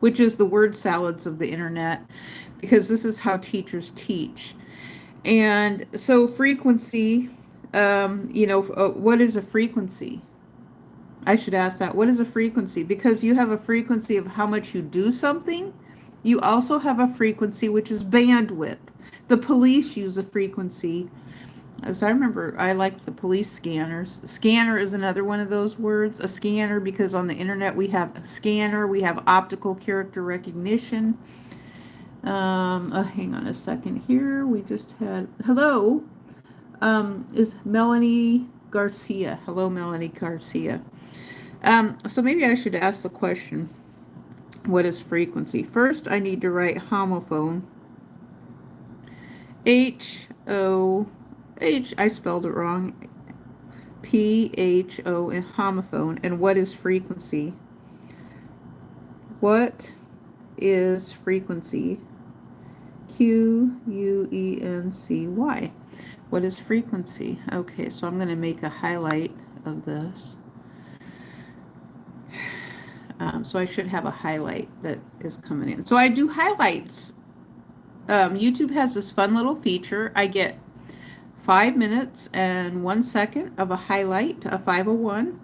which is the word salads of the internet, because this is how teachers teach. And so frequency, what is a frequency? I should ask that. What is a frequency? Because you have a frequency of how much you do something. You also have a frequency which is bandwidth. The police use a frequency. As I remember, I like the police scanners. Scanner is another one of those words. A scanner, because on the internet we have a scanner, we have optical character recognition. Hang on a second here. We just had, hello, is Melanie Garcia. Hello, Melanie Garcia. So maybe I should ask the question, what is frequency? First, I need to write homophone. H-O-H, I spelled it wrong. P-H-O, homophone. And what is frequency? What is frequency? Q-U-E-N-C-Y. What is frequency? Okay, so I'm going to make a highlight of this. So I should have a highlight that is coming in. So I do highlights. YouTube has this fun little feature. I get 5 minutes and 1 second of a highlight, a 501,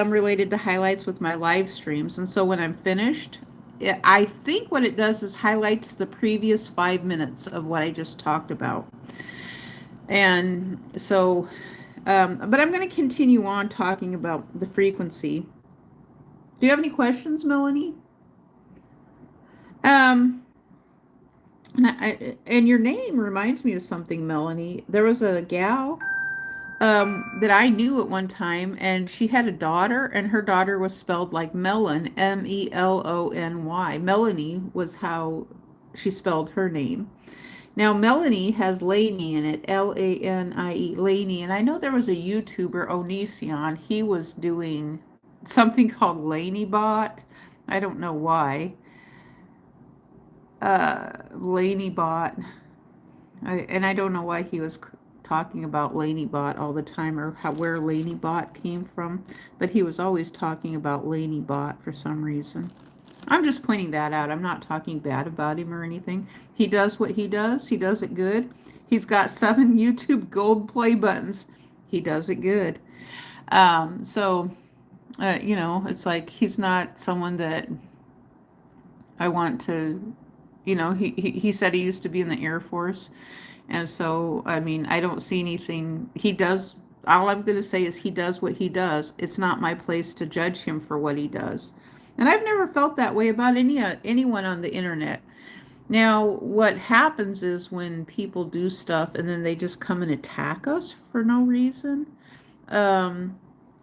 related to highlights with my live streams. And so when I'm finished, I think what it does is highlights the previous 5 minutes of what I just talked about. And so, but I'm going to continue on talking about the frequency. Do you have any questions, Melanie? And your name reminds me of something, Melanie. There was a gal that I knew at one time, and she had a daughter, and her daughter was spelled like melon, M-E-L-O-N-Y. Melanie was how she spelled her name. Now, Melanie has Laney in it, L-A-N-I-E, Laney. And I know there was a YouTuber, Onision. He was doing something called LaneyBot. I don't know why. LaneyBot. And I don't know why he was talking about LaneyBot all the time, or where LaneyBot came from. But he was always talking about LaneyBot for some reason. I'm just pointing that out. I'm not talking bad about him or anything. He does what he does. He does it good. He's got 7 YouTube gold play buttons. He does it good. It's like he's not someone that I want to, he said he used to be in the Air Force. And so, I mean, I don't see anything. He does, all I'm going to say is he does what he does. It's not my place to judge him for what he does. And I've never felt that way about anyone on the internet. Now, what happens is when people do stuff and then they just come and attack us for no reason,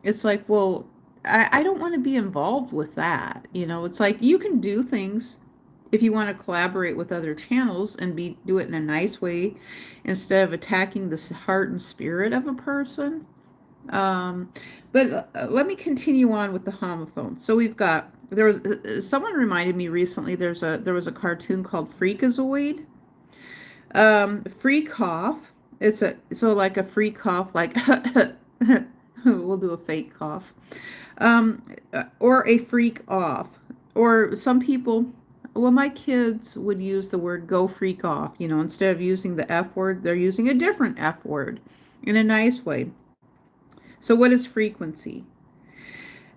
it's like, well, I don't want to be involved with that. It's like you can do things if you want to collaborate with other channels and do it in a nice way instead of attacking the heart and spirit of a person. But let me continue on with the homophone. So someone reminded me recently, there was a cartoon called Freakazoid. Freak cough. So like a freak cough, like we'll do a fake cough. Or a freak off. Or some people, well, my kids would use the word go freak off. Instead of using the F word, they're using a different F word in a nice way. So what is frequency?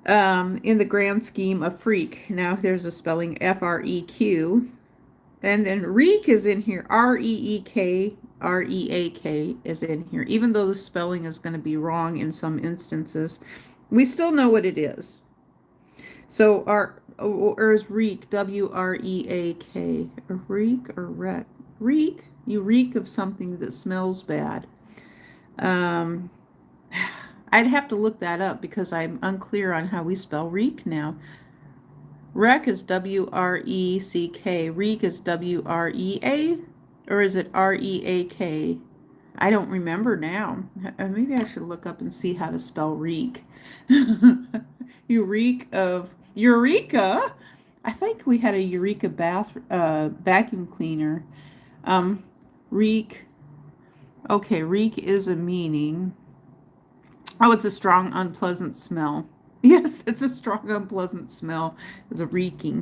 In the grand scheme of freak. Now there's a spelling F-R-E-Q. And then reek is in here. R-E-E-K, R-E-A-K is in here. Even though the spelling is going to be wrong in some instances, we still know what it is. So or is reek, W-R-E-A-K. Reek or wreck? Reek, you reek of something that smells bad. I'd have to look that up because I'm unclear on how we spell reek now. Wreck is W-R-E-C-K. Reek is W-R-E-A? Or is it R-E-A-K? I don't remember now. Maybe I should look up and see how to spell reek. You reek of Eureka. I think we had a Eureka vacuum cleaner. Reek. Okay, reek is a meaning. Oh, it's a strong, unpleasant smell. Yes, it's a strong, unpleasant smell. It's a reeking.